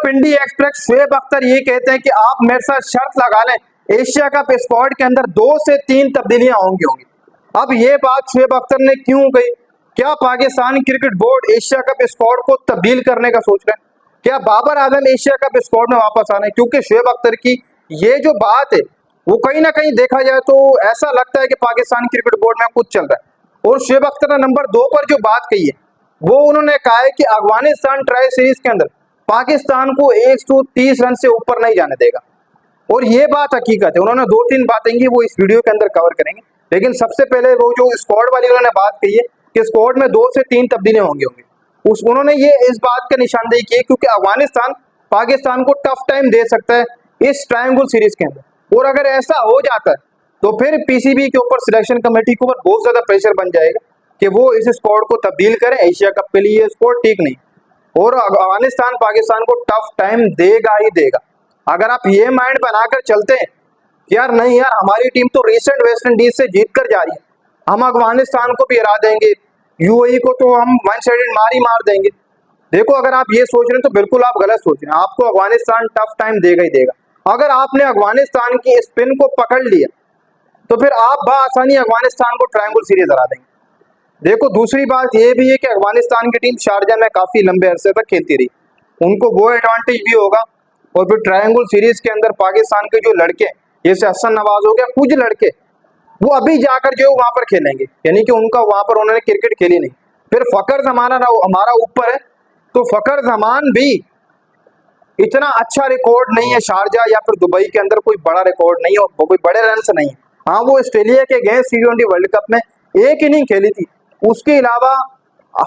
पिंडी express Shoaib Akhtar ये कहते हैं कि आप मेरे साथ शर्त लगा लें, एशिया कप स्क्वाड के अंदर 2 से 3 तब्दीलियां होंगी। अब ये बात शुएब अख्तर ने क्यों कही? क्या Pakistan cricket board Asia cup squad को तब्दील करने का सोच रहे हैं? क्या Babar Azam Asia cup squad में वापस आ रहे हैं? क्योंकि शुएब अख्तर की ये जो बात है वो कहीं ना कहीं देखा जाए तो ऐसा लगता है कि पाकिस्तान क्रिकेट बोर्ड में कुछ चल रहा है। और शुएब अख्तर ने नंबर 2 पर जो बात कही है वो उन्होंने कहा है कि अफगानिस्तान ट्राई सीरीज के अंदर पाकिस्तान को 130 रन से ऊपर नहीं जाने देगा। और ये बात हकीकत है। उन्होंने 2-3 बातें की, वो इस वीडियो के अंदर कवर करेंगे। लेकिन सबसे पहले वो जो स्क्वाड वाली उन्होंने बात कही है कि स्क्वाड में 2 से 3 तब्दीलियां होंगी उन्होंने ये इस बात का निशानदेही की है क्योंकि अफगानिस्तान पाकिस्तान को टफ टाइम दे सकता है इस ट्रायंगल सीरीज के अंदर। और अगर ऐसा हो जाता है तो फिर पीसीबी के ऊपर सिलेक्शन कमेटी के ऊपर बहुत ज्यादा प्रेशर बन जाएगा कि वो इस स्क्वाड को तब्दील करें। एशिया कप के लिए ये स्क्वाड ठीक नहीं और अफगानिस्तान पाकिस्तान को टफ टाइम देगा ही देगा। अगर आप ये माइंड बनाकर चलते हैं यार नहीं यार हमारी टीम तो रिसेंट वेस्ट इंडीज से जीत कर जा रही है, हम अफगानिस्तान को भी हरा देंगे, यूएई को तो हम वन साइडेड मार देंगे। देखो अगर आप ये सोच रहे हैं तो बिल्कुल आप गलत सोच रहे हैं। आपको अफगानिस्तान टफ टाइम देगा ही देगा। अगर आपने अफगानिस्तान की स्पिन को पकड़ लिया तो फिर आप बआसानी अफगानिस्तान को ट्रायंगल सीरीज हरा देंगे। देखो दूसरी बात यह भी है कि अफगानिस्तान की टीम शारजा में काफी लंबे अरसे तक खेलती रही, उनको वो एडवांटेज भी होगा। और फिर ट्रायंगल सीरीज के अंदर पाकिस्तान के जो लड़के जैसे हसन नवाज हो गया, कुछ लड़के वो अभी जाकर जो वहां पर खेलेंगे, यानी कि उनका वहां पर उन्होंने क्रिकेट खेली नहीं। फिर फकर जमान हमारा ऊपर है तो फकर जमान भी इतना अच्छा रिकॉर्ड नहीं है शारजा या फिर दुबई के अंदर, कोई बड़ा रिकॉर्ड नहीं है और कोई बड़े रन से नहीं है। हाँ वो ऑस्ट्रेलिया के अगेंस्ट T20 वर्ल्ड कप में एक इनिंग खेली थी, उसके अलावा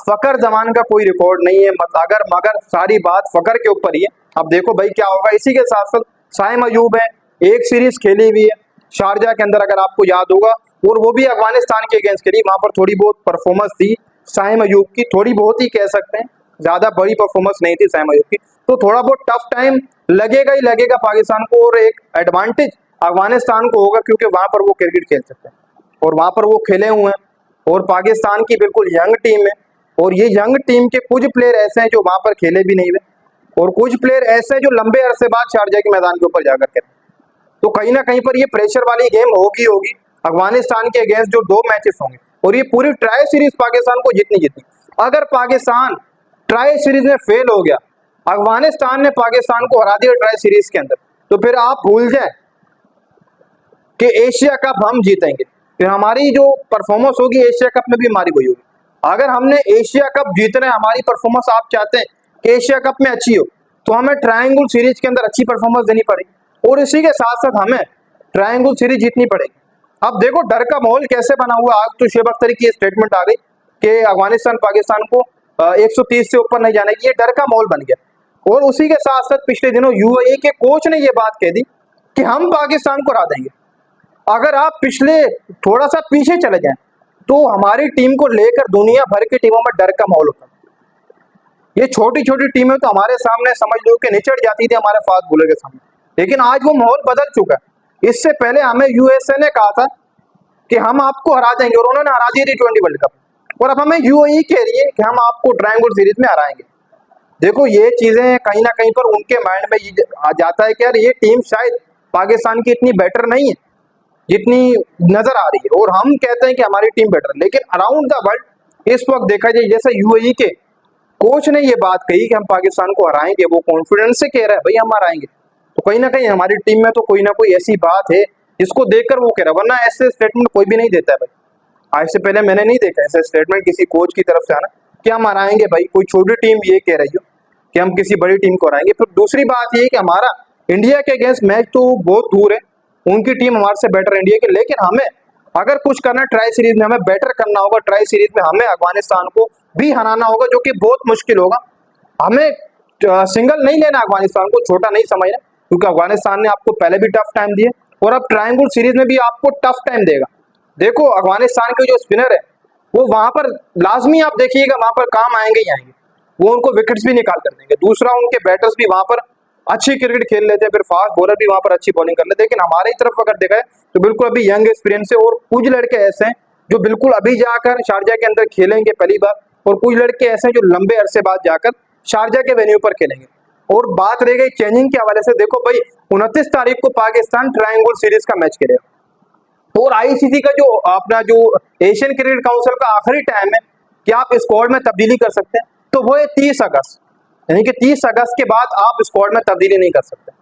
फकर जमान का कोई रिकॉर्ड नहीं है। मगर सारी बात फकर के ऊपर ही है। अब देखो भाई क्या होगा। इसी के साथ साथ साइम अयूब है, एक सीरीज खेली हुई है शारजा के अंदर अगर आपको याद होगा, और वो भी अफगानिस्तान के अगेंस्ट खेली, वहां पर थोड़ी बहुत परफॉर्मेंस थी साइम अयूब की, थोड़ी बहुत ही कह सकते हैं, ज्यादा बड़ी परफॉर्मेंस नहीं थी साइम अयूब की। तो थोड़ा बहुत टफ टाइम लगेगा ही लगेगा पाकिस्तान को, और एक एडवांटेज अफगानिस्तान को होगा क्योंकि वहां पर वो क्रिकेट खेल सकते हैं और वहां पर वो खेले हुए हैं। और पाकिस्तान की बिल्कुल यंग टीम है और ये यंग टीम के कुछ प्लेयर ऐसे हैं जो वहां पर खेले भी नहीं हुए और कुछ प्लेयर ऐसे हैं जो लंबे अरसे बाद शारजा के मैदान के ऊपर जाकर खेले। तो कहीं ना कहीं पर ये प्रेशर वाली गेम होगी अफगानिस्तान के अगेंस्ट जो 2 मैचेस होंगे। और ये पूरी ट्राई सीरीज पाकिस्तान को जीतनी। अगर पाकिस्तान ट्राई सीरीज में फेल हो गया, अफगानिस्तान ने पाकिस्तान को हरा दिया ट्राई सीरीज के अंदर, तो फिर आप भूल जाए कि एशिया कप हम जीतेंगे। फिर हमारी जो परफॉर्मेंस होगी एशिया कप में भी हमारी वही होगी। अगर हमने एशिया कप जीतना है, हमारी परफॉर्मेंस आप चाहते हैं कि एशिया कप में अच्छी हो, तो हमें ट्रायंगल सीरीज के अंदर अच्छी परफॉर्मेंस देनी पड़ेगी और इसी के साथ साथ हमें ट्रायंगल सीरीज जीतनी पड़ेगी। अब देखो डर का माहौल कैसे बना हुआ। आज तो शुएब अख्तर की स्टेटमेंट आ गई कि अफगानिस्तान पाकिस्तान को 130 से ऊपर नहीं जाने की, ये डर का माहौल बन गया। और उसी के साथ साथ पिछले दिनों यूएई के कोच ने ये बात कह दी कि हम पाकिस्तान को हरा देंगे। अगर आप पिछले थोड़ा सा पीछे चले जाएं तो हमारी टीम को लेकर दुनिया भर की टीमों में डर का माहौल होता है। ये छोटी छोटी टीमें तो हमारे सामने समझ लो कि निचड़ जाती थी हमारे फास्ट बॉलर के सामने, लेकिन आज वो माहौल बदल चुका है। इससे पहले हमें यूएसए ने कहा था कि हम आपको हरा देंगे और उन्होंने हरा दिया T20 वर्ल्ड कप, और अब हमें यूएई कह रही है कि हम आपको ट्रायंगल सीरीज में हराएंगे। देखो ये चीजें कहीं ना कहीं पर उनके माइंड में ये आ जाता है कि यार ये टीम शायद पाकिस्तान की इतनी बेटर नहीं है जितनी नजर आ रही है, और हम कहते हैं कि हमारी टीम बेटर। लेकिन अराउंड द वर्ल्ड इस वक्त देखा जाए, जैसे यूएई के कोच ने ये बात कही कि हम पाकिस्तान को हराएंगे, वो कॉन्फिडेंस से कह रहा है भाई हम हराएंगे, तो कहीं ना कहीं हमारी टीम में तो कोई ना कोई ऐसी बात है जिसको देखकर वो कह रहा है। वरना ऐसे स्टेटमेंट कोई भी नहीं देता है भाई। आज से पहले मैंने नहीं देखा ऐसे स्टेटमेंट किसी कोच की तरफ से आना कि हम हराएंगे। भाई कोई छोटी टीम ये कह रही हो कि हम किसी बड़ी टीम को हराएंगे। फिर दूसरी बात ये कि हमारा इंडिया के अगेंस्ट मैच तो बहुत दूर है, उनकी टीम हमारे से बेटर इंडिया की, लेकिन हमें अगर कुछ करना ट्राई सीरीज में, हमें बेटर करना होगा। ट्राई सीरीज में हमें अफगानिस्तान को भी हराना होगा, जो कि बहुत मुश्किल होगा। हमें सिंगल नहीं लेना अफगानिस्तान को, छोटा नहीं समझना, क्योंकि अफगानिस्तान ने आपको पहले भी टफ टाइम दिए और अब ट्रायंगल सीरीज में भी आपको टफ टाइम देगा। देखो अफगानिस्तान के जो स्पिनर है वो वहां पर लाजमी आप देखिएगा वहां पर काम आएंगे ही आएंगे, वो उनको विकेट्स भी निकाल कर देंगे। दूसरा उनके बैटर्स भी वहां पर अच्छी क्रिकेट खेल लेते हैं, फिर फास्ट बॉलर भी वहां पर अच्छी बॉलिंग कर लेते हैं। लेकिन हमारी तरफ अगर देखा है तो बिल्कुल अभी यंग एक्सपीरियंस है, और कुछ लड़के ऐसे हैं जो बिल्कुल अभी जाकर शारजा के अंदर खेलेंगे पहली बार, और कुछ लड़के ऐसे हैं जो लंबे अरसे बाद जाकर शारजा के वेन्यू पर खेलेंगे। और बात रह गई चेंजिंग के हवाले से, देखो भाई 29 तारीख को पाकिस्तान ट्रायंगल सीरीज का मैच खेलेगा और आईसीसी का जो अपना जो एशियन क्रिकेट काउंसिल का आखिरी टाइम है कि आप स्क्वाड में तब्दीली कर सकते हैं, तो वो है 30 अगस्त, यानी कि 30 अगस्त के बाद आप स्क्वाड में तब्दीली नहीं कर सकते।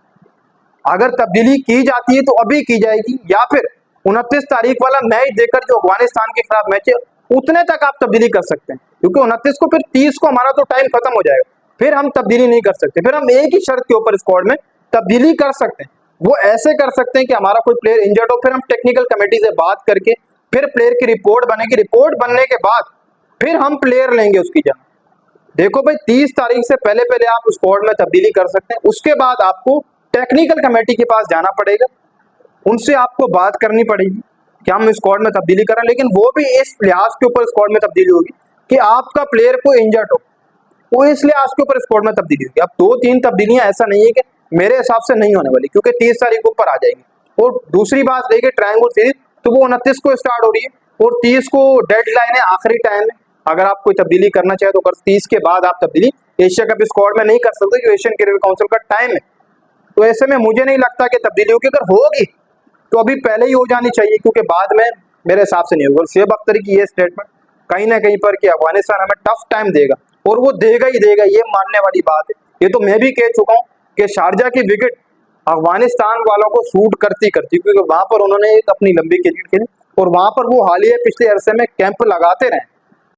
अगर तब्दीली की जाती है तो अभी की जाएगी, या फिर 29 तारीख वाला मैच देकर जो अफगानिस्तान के खिलाफ मैच है उतने तक आप तब्दीली कर सकते हैं, क्योंकि 29 को फिर 30 को हमारा तो टाइम खत्म हो जाएगा, फिर हम तब्दीली नहीं कर सकते। फिर हम एक ही शर्त के ऊपर स्क्वाड में तब्दीली कर सकते हैं, वो ऐसे कर सकते हैं कि हमारा कोई प्लेयर इंजर्ड हो, फिर हम टेक्निकल कमेटी से बात करके फिर प्लेयर की रिपोर्ट बनेगी, रिपोर्ट बनने के बाद फिर हम प्लेयर लेंगे उसकी जगह। देखो भाई 30 तारीख से पहले पहले आप स्क्वाड में तब्दीली कर सकते हैं, उसके बाद आपको टेक्निकल कमेटी के पास जाना पड़ेगा, उनसे आपको बात करनी पड़ेगी कि हम स्क्वाड में तब्दीली करें, लेकिन वो भी इस लिहाज के ऊपर स्क्वाड में तब्दीली होगी कि आपका प्लेयर को इंजर्ड हो, वो इस लिहाज के ऊपर स्क्वाड में तब्दीली होगी। अब 2-3 तब्दीलियां ऐसा नहीं है कि मेरे हिसाब से नहीं होने वाली, क्योंकि 30 तारीख को ऊपर आ जाएगी। और दूसरी बात रही ट्रायंगल सीरीज, तो वो 29 को स्टार्ट हो रही है और 30 को डेडलाइन है, आखिरी टाइम है। अगर आप कोई तब्दीली करना चाहे तो 30 के बाद आप तब्दीली एशिया कप स्क्वाड में नहीं कर सकते, जो एशियन क्रिकेट काउंसिल का टाइम है। तो ऐसे में मुझे नहीं लगता कि तब्दीली होगी, अगर होगी तो अभी पहले ही हो जानी चाहिए, क्योंकि बाद में मेरे हिसाब से नहीं होगा। शुएब अख्तर की ये स्टेटमेंट कहीं ना कहीं पर कि अफगानिस्तान हमें टफ टाइम देगा, और वो देगा ही देगा, ये मानने वाली बात है। ये तो मैं भी कह चुका हूँ कि शारजा की विकेट अफगानिस्तान वालों को सूट करती करती, क्योंकि वहां पर उन्होंने एक अपनी लंबी क्रिकेट खेली और वहां पर वो हालिया पिछले अरसे में कैंप लगाते रहे।